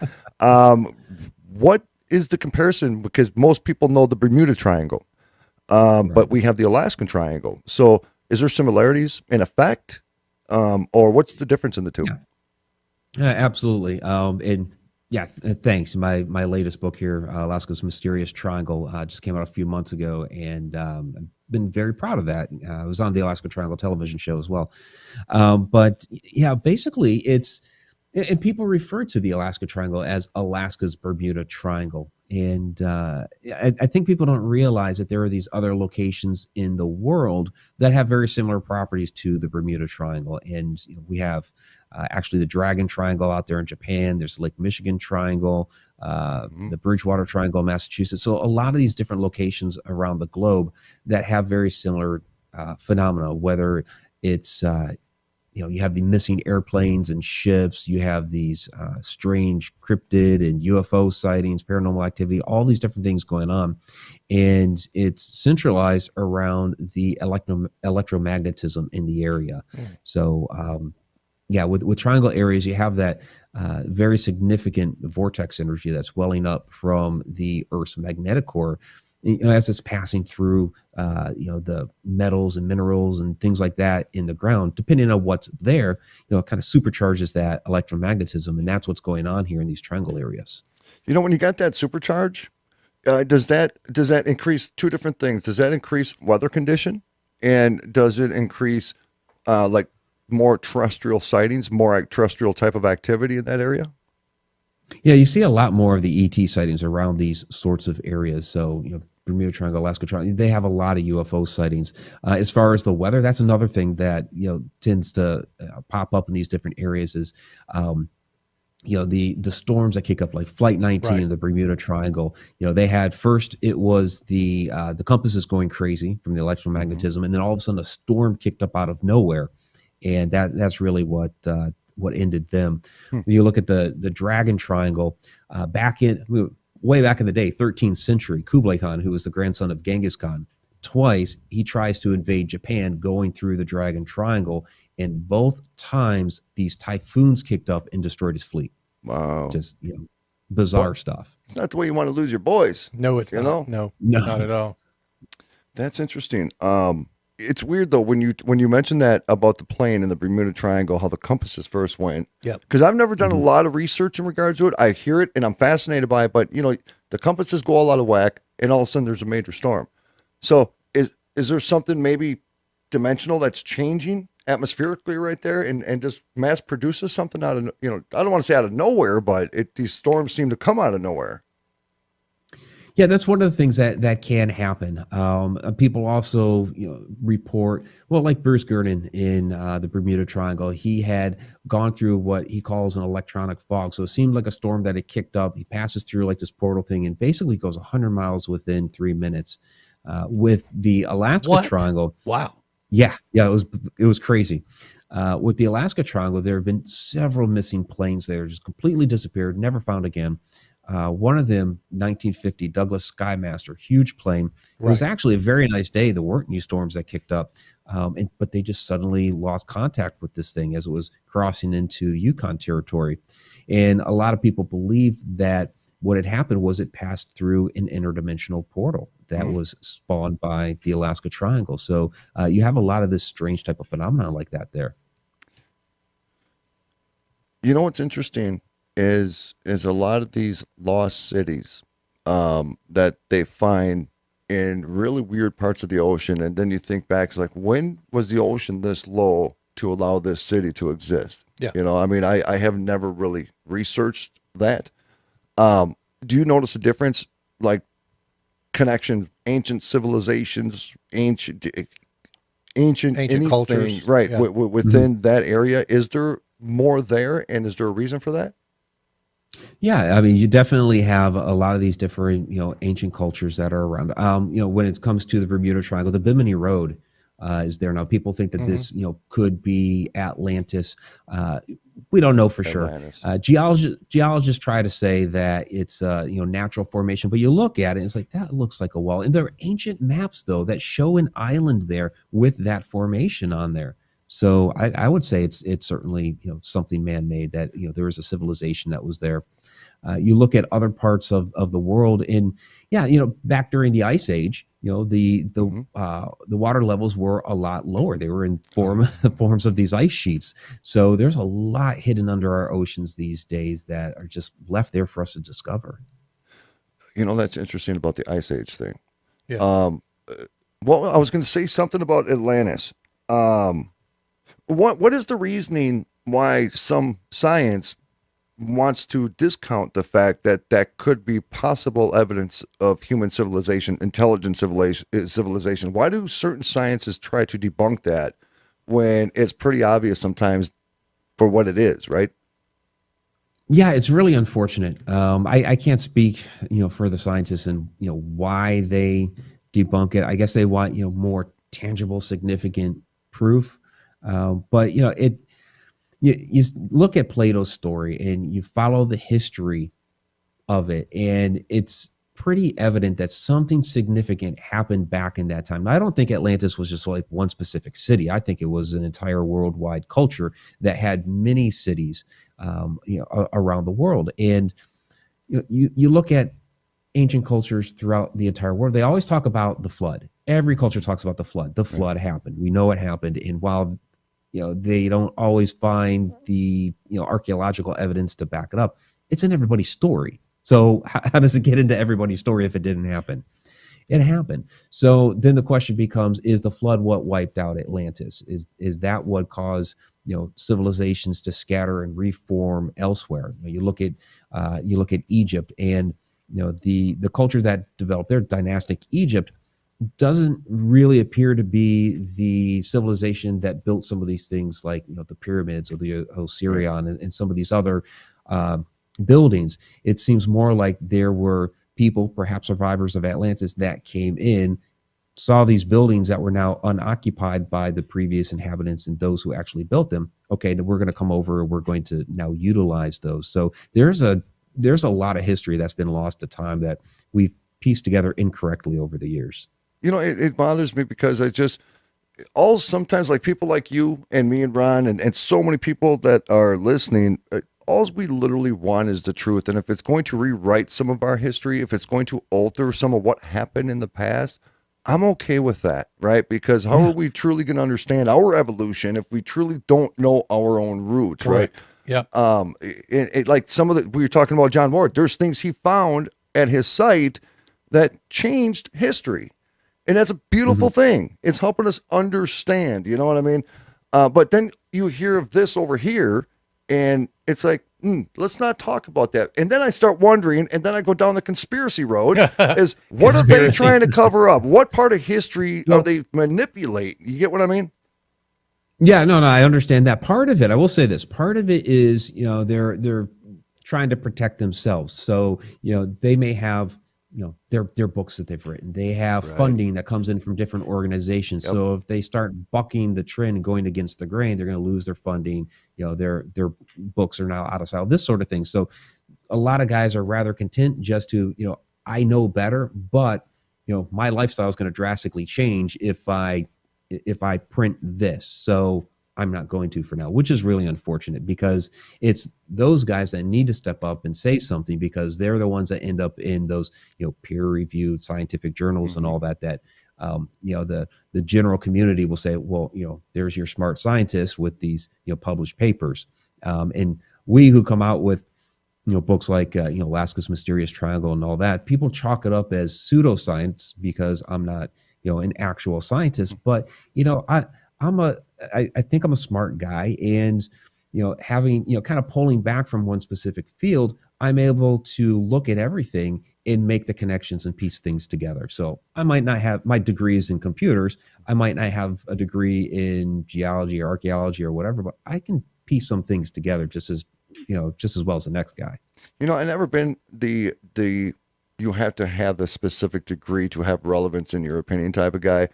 what is the comparison? Because most people know the Bermuda Triangle, but we have the Alaskan Triangle. So is there similarities in effect, or what's the difference in the two? Absolutely. And yeah, thanks. My latest book here, Alaska's Mysterious Triangle, just came out a few months ago, and I've been very proud of that. I was on the Alaska Triangle television show as well. But yeah, basically and people refer to the Alaska Triangle as Alaska's Bermuda Triangle. And I think people don't realize that there are these other locations in the world that have very similar properties to the Bermuda Triangle. And we have actually the Dragon Triangle out there in Japan. There's Lake Michigan Triangle, the Bridgewater Triangle in Massachusetts. So a lot of these different locations around the globe that have very similar phenomena, whether it's you have the missing airplanes and ships. You have these strange cryptid and UFO sightings, paranormal activity, all these different things going on. And it's centralized around the electromagnetism in the area. So, with triangle areas, you have that very significant vortex energy that's welling up from the Earth's magnetic core, as it's passing through, the metals and minerals and things like that in the ground. Depending on what's there, it kind of supercharges that electromagnetism, and that's what's going on here in these triangle areas. When you got that supercharge, does that increase two different things? Does that increase weather condition, and does it increase like more terrestrial sightings, more terrestrial type of activity in that area? Yeah, you see a lot more of the ET sightings around these sorts of areas. So, Bermuda Triangle, Alaska Triangle, they have a lot of UFO sightings. As far as the weather, that's another thing that, tends to pop up in these different areas is, the storms that kick up, like Flight 19 in the Bermuda Triangle. They had first, it was the compasses going crazy from the electromagnetism, and then all of a sudden a storm kicked up out of nowhere. And that's really what ended them. When you look at the Dragon Triangle, way back in the day, 13th century, Kublai Khan, who was the grandson of Genghis Khan, twice he tries to invade Japan going through the Dragon Triangle, and both times these typhoons kicked up and destroyed his fleet. Wow. Just bizarre stuff. It's not the way you want to lose your boys. No, it's not. No, not at all. That's interesting. It's weird though when you mention that about the plane in the Bermuda Triangle, how the compasses first went. Yeah. Because I've never done a lot of research in regards to it. I hear it and I'm fascinated by it, but the compasses go all out of whack, and all of a sudden there's a major storm. So is there something maybe dimensional that's changing atmospherically right there, and just mass produces something out of I don't want to say out of nowhere, but these storms seem to come out of nowhere. Yeah, that's one of the things that can happen. People also, report, well, like Bruce Gernon in the Bermuda Triangle, he had gone through what he calls an electronic fog. So it seemed like a storm that had kicked up. He passes through like this portal thing and basically goes 100 miles within 3 minutes. With the Alaska Triangle, wow, yeah, it was crazy. With the Alaska Triangle, there have been several missing planes there, just completely disappeared, never found again. One of them, 1950 Douglas Skymaster, huge plane. It was actually a very nice day. There weren't any storms that kicked up, but they just suddenly lost contact with this thing as it was crossing into Yukon territory. And a lot of people believe that what had happened was it passed through an interdimensional portal that was spawned by the Alaska Triangle. So you have a lot of this strange type of phenomenon like that there. You know what's interesting is a lot of these lost cities that they find in really weird parts of the ocean, and then you think back, it's like, when was the ocean this low to allow this city to exist? Yeah. I mean, I have never really researched that. Do you notice a difference, like connections, ancient civilizations, ancient anything, cultures, right? Within that area, is there more there, and is there a reason for that? Yeah, I mean, you definitely have a lot of these different, ancient cultures that are around. When it comes to the Bermuda Triangle, the Bimini Road is there now. People think that this, could be Atlantis. We don't know for sure. Geologists try to say that it's natural formation, but you look at it, and it's like, that looks like a wall. And there are ancient maps though that show an island there with that formation on there. So I would say it's certainly something man-made, that there is a civilization that was there. You look at other parts of the world, and back during the Ice Age, the water levels were a lot lower. They were in forms of these ice sheets. So there's a lot hidden under our oceans these days that are just left there for us to discover. That's interesting about the Ice Age thing. Yeah. Well, I was going to say something about Atlantis. What is the reasoning why some science wants to discount the fact that that could be possible evidence of human civilization, intelligent civilization? Why do certain sciences try to debunk that when it's pretty obvious sometimes for what it is, right? Yeah, it's really unfortunate. I can't speak, for the scientists and, why they debunk it. I guess they want, more tangible, significant proof. But you look at Plato's story and you follow the history of it, and it's pretty evident that something significant happened back in that time. Now, I don't think Atlantis was just like one specific city. I think it was an entire worldwide culture that had many cities, around the world. And you look at ancient cultures throughout the entire world. They always talk about the flood. Every culture talks about the flood. The flood happened. We know it happened. And while they don't always find the archaeological evidence to back it up, it's in everybody's story. So how does it get into everybody's story if it didn't happen? It happened. So then the question becomes: is the flood what wiped out Atlantis? Is that what caused civilizations to scatter and reform elsewhere? You look at Egypt, and the culture that developed there, dynastic Egypt, doesn't really appear to be the civilization that built some of these things, like the pyramids or the Osirian and some of these other buildings. It seems more like there were people, perhaps survivors of Atlantis, that came in, saw these buildings that were now unoccupied by the previous inhabitants and those who actually built them. Okay, we're going to come over and we're going to now utilize those. So there's a lot of history that's been lost to time that we've pieced together incorrectly over the years. It bothers me because sometimes, like, people like you and me and Ron and so many people that are listening, all we literally want is the truth. And if it's going to rewrite some of our history, if it's going to alter some of what happened in the past, I'm okay with that, right? Because how are we truly going to understand our evolution if we truly don't know our own roots, right? Yeah. Like we were talking about John Ward, there's things he found at his site that changed history. And that's a beautiful thing. It's helping us understand, you know what I mean? But then you hear of this over here, and it's like, let's not talk about that. And then I start wondering, and then I go down the conspiracy road, is what are they trying to cover up? What part of history are they manipulating? You get what I mean? Yeah, no, I understand that. Part of it, I will say this, part of it is, they're trying to protect themselves. So, they may have, their books that they've written. They have funding that comes in from different organizations. Yep. So if they start bucking the trend and going against the grain, they're going to lose their funding. Their books are now out of style, this sort of thing. So a lot of guys are rather content just to, I know better, but, my lifestyle is going to drastically change if I print this. So I'm not going to for now, which is really unfortunate, because it's those guys that need to step up and say something, because they're the ones that end up in those, peer-reviewed scientific journals and all that, the general community will say, well, there's your smart scientist with these, published papers. And we who come out with, books like, Alaska's Mysterious Triangle and all that, people chalk it up as pseudoscience because I'm not, an actual scientist, but, I think I'm a smart guy, and, having, kind of pulling back from one specific field, I'm able to look at everything and make the connections and piece things together. So I might not have my degrees in computers. I might not have a degree in geology or archaeology or whatever, but I can piece some things together just as well as the next guy. I never been the you have to have the specific degree to have relevance in your opinion type of guy.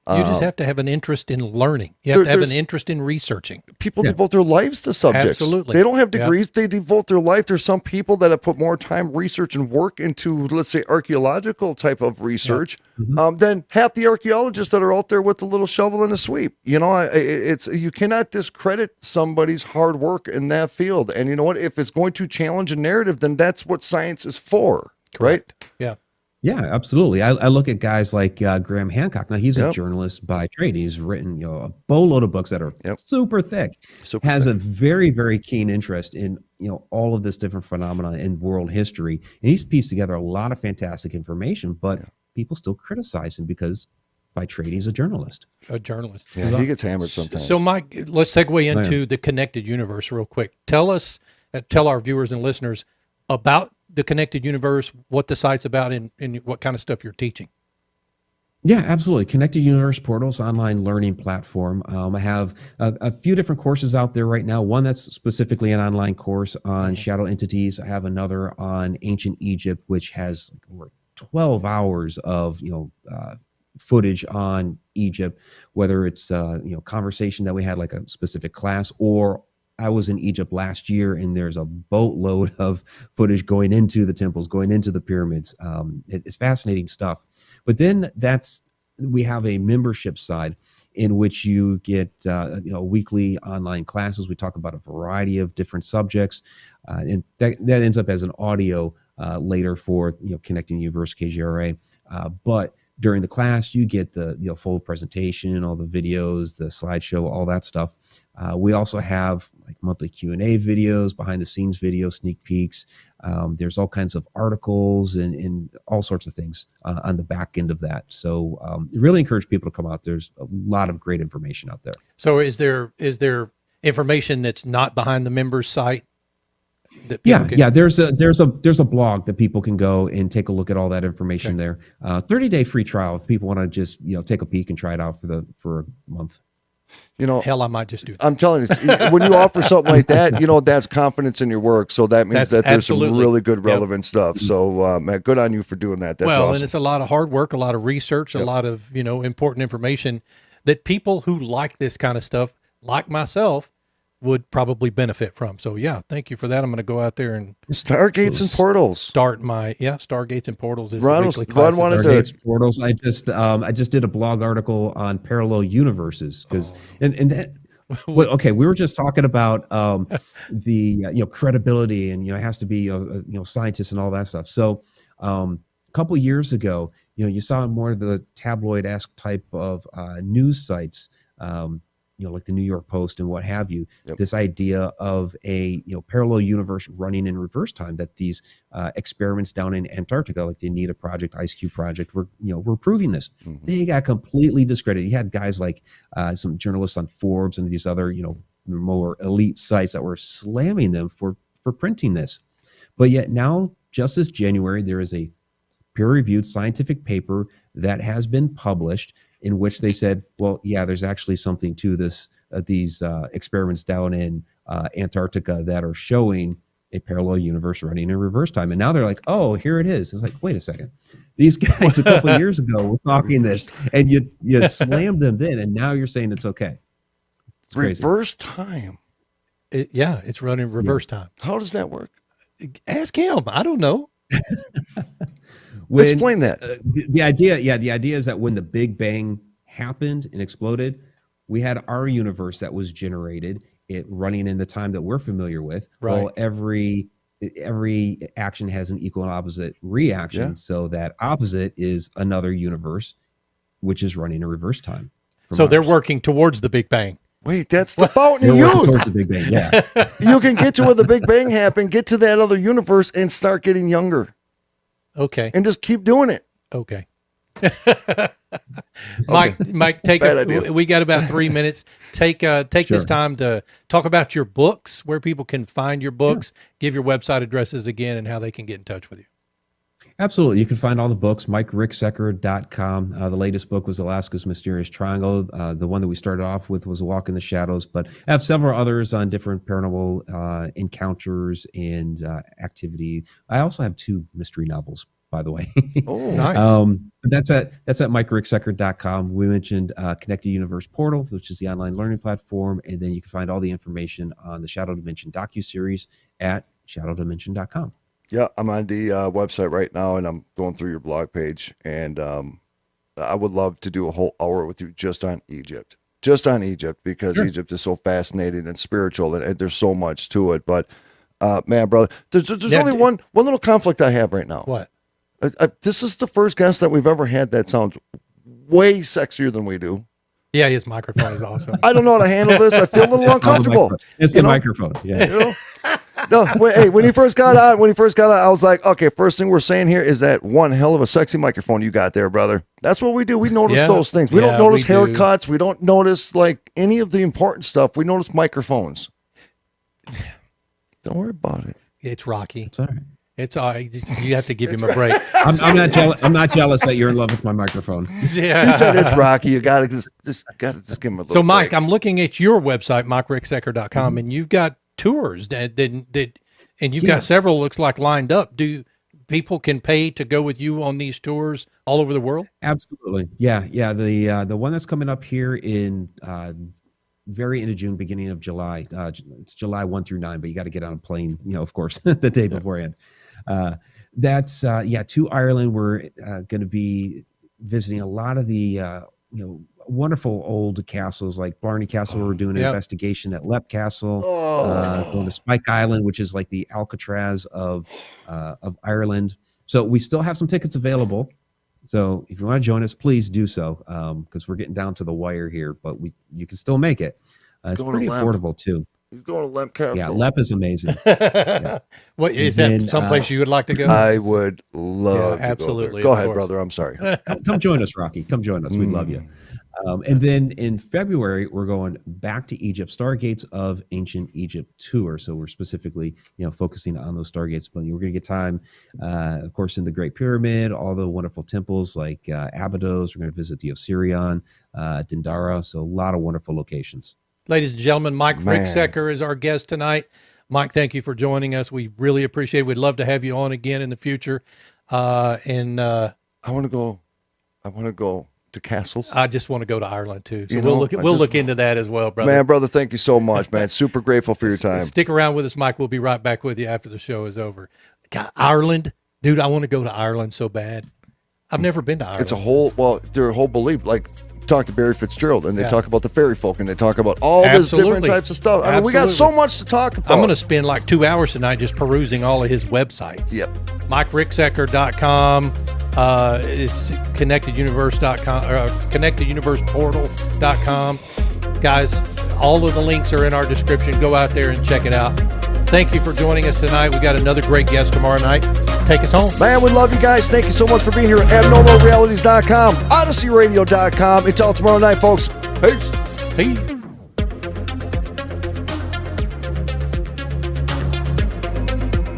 You just have to have an interest in learning. You have to have an interest in researching. People devote their lives to subjects. Absolutely. They don't have degrees. They devote their life. There's some people that have put more time, research, and work into, let's say, archaeological type of research than half the archaeologists that are out there with the little shovel and a sweep. It's you cannot discredit somebody's hard work in that field. And you know what? If it's going to challenge a narrative, then that's what science is for. Correct? Right? Yeah. Yeah, absolutely. I look at guys like Graham Hancock. Now, he's a journalist by trade. He's written a boatload of books that are super thick. Has a very, very keen interest in all of this different phenomena in world history, and he's pieced together a lot of fantastic information. But people still criticize him because by trade he's a journalist. Yeah, he gets hammered sometimes. So, Mike, let's segue into the connected universe real quick. Tell our viewers and listeners about the connected universe, what the site's about, and what kind of stuff you're teaching. Yeah, absolutely. Connected Universe Portals online learning platform. I have a few different courses out there right now. One that's specifically an online course on shadow entities. I have another on ancient Egypt, which has over 12 hours of footage on Egypt, whether it's conversation that we had like a specific class, or I was in Egypt last year, and there's a boatload of footage going into the temples, going into the pyramids. It's fascinating stuff. But then we have a membership side in which you get weekly online classes. We talk about a variety of different subjects, and that ends up as an audio later for Connecting the Universe KGRA. But during the class, you get the full presentation, all the videos, the slideshow, all that stuff. We also have like monthly Q&A videos, behind the scenes videos, sneak peeks. There's all kinds of articles and all sorts of things on the back end of that. So really encourage people to come out. There's a lot of great information out there. So is there information that's not behind the members site? Yeah. There's a blog that people can go and take a look at all that information there. 30-day free trial if people want to just take a peek and try it out for a month. Hell, I might just do that. I'm telling you, when you offer something like that, that's confidence in your work. So that means that there's some really good relevant stuff. So Matt, good on you for doing that. That's awesome. And it's a lot of hard work, a lot of research, a lot of important information that people who like this kind of stuff, like myself, would probably benefit from. So thank you for that. I'm going to go out there and Stargates and Portals. Start my Stargates and Portals is Ron wanted Stargates Portals. I just did a blog article on parallel universes because and that. We were just talking about the credibility and it has to be scientists and all that stuff. So a couple years ago, you saw more of the tabloid-esque type of news sites. Like the New York Post and what have you, this idea of a parallel universe running in reverse time, that these experiments down in Antarctica, like the Anita Project, Ice Cube Project, were proving this. They got completely discredited. You had guys like some journalists on Forbes and these other more elite sites that were slamming them for for printing this. But yet now, just this January, there is a peer-reviewed scientific paper that has been published in which they said, well, yeah, there's actually something to this, these experiments down in Antarctica that are showing a parallel universe running in reverse time. And now they're like, oh, here it is. It's like, wait a second. These guys a couple of years ago were talking this, and you slammed them then, and now you're saying it's okay. It's crazy. Reverse time. It's running reverse time. How does that work? Ask him. I don't know. Explain that. The idea is that when the Big Bang happened and exploded, we had our universe that was generated, it running in the time that we're familiar with. Right. Well, every action has an equal and opposite reaction. Yeah. So that opposite is another universe, which is running in reverse time. So they're working towards the Big Bang. Wait, that's the fountain of youth. Towards the Big Bang, yeah. You can get to where the Big Bang happened, get to that other universe, and start getting younger. Okay. And just keep doing it. Okay. Mike, we got about 3 minutes. Take this time to talk about your books, where people can find your books, give your website addresses again, and how they can get in touch with you. Absolutely. You can find all the books, MikeRicksecker.com. The latest book was Alaska's Mysterious Triangle. The one that we started off with was A Walk in the Shadows, but I have several others on different paranormal encounters and activity. I also have 2 mystery novels, by the way. Oh, nice. That's at MikeRicksecker.com. We mentioned Connected Universe Portal, which is the online learning platform, and then you can find all the information on the Shadow Dimension docuseries at shadowdimension.com. Yeah, I'm on the website right now, and I'm going through your blog page, and I would love to do a whole hour with you just on Egypt, because Egypt is so fascinating and spiritual, and there's so much to it. But man, brother, there's only one little conflict I have right now. What? This is the first guest that we've ever had that sounds way sexier than we do. Yeah, his microphone is awesome. I don't know how to handle this. I feel a little uncomfortable. It's the microphone. Yeah. You know? No, when he first got on, I was like, okay, first thing we're saying here is that one hell of a sexy microphone you got there, brother. That's what we do. We notice those things. We don't notice haircuts. We don't notice like any of the important stuff. We notice microphones. Don't worry about it. It's Rocky. It's all right. It's all right. You have to give him a break. I'm not jealous. I'm not jealous that you're in love with my microphone. Yeah. He said it's Rocky. You got to just give him a little So, Mike, break. I'm looking at your website, MikeRicksecker.com, and you've got tours and you've got several, looks like, lined up. Do people can pay to go with you on these tours all over the world? Absolutely. Yeah. The one that's coming up here in very end of June, beginning of July. It's July 1 through 9, but you got to get on a plane, of course, the day beforehand. That's to Ireland. We're going to be visiting a lot of the wonderful old castles like Blarney Castle. We're doing an investigation at Leap Castle. Going to Spike Island, which is like the Alcatraz of Ireland. So we still have some tickets available. So if you want to join us, please do so, because we're getting down to the wire here, but you can still make it. It's pretty affordable too. He's going to Leap Castle. Yeah, Leap is amazing. What is that? Someplace you would like to go? I would love to absolutely. Go ahead, brother. I'm sorry. Come join us, Rocky. Come join us. We'd love you. And then in February, we're going back to Egypt, Stargates of Ancient Egypt tour. So we're specifically, focusing on those Stargates. But we're going to get time, of course, in the Great Pyramid, all the wonderful temples like Abydos. We're going to visit the Osirian, Dendara. So a lot of wonderful locations. Ladies and gentlemen, Mike Ricksecker is our guest tonight. Mike, thank you for joining us. We really appreciate it. We'd love to have you on again in the future. I want to go to castles. I just want to go to Ireland too. So we'll look into that as well, brother. Man, brother, thank you so much, man. Super grateful for your time. Stick around with us, Mike. We'll be right back with you after the show is over. God, Ireland, dude, I want to go to Ireland so bad. I've never been to Ireland. It's their whole belief, like talk to Barry Fitzgerald and they talk about the fairy folk and they talk about all this different types of stuff. I mean, we got so much to talk about. I'm going to spend like 2 hours tonight just perusing all of his websites. Yep. MikeRicksecker.com. It's ConnectedUniverse.com, ConnectedUniversePortal.com. Guys, all of the links are in our description. Go out there and check it out. Thank you for joining us tonight. We got another great guest tomorrow night. Take us home. Man, we love you guys. Thank you so much for being here at AbnormalRealities.com, OdysyRadio.com. Until tomorrow night, folks. Peace. Peace.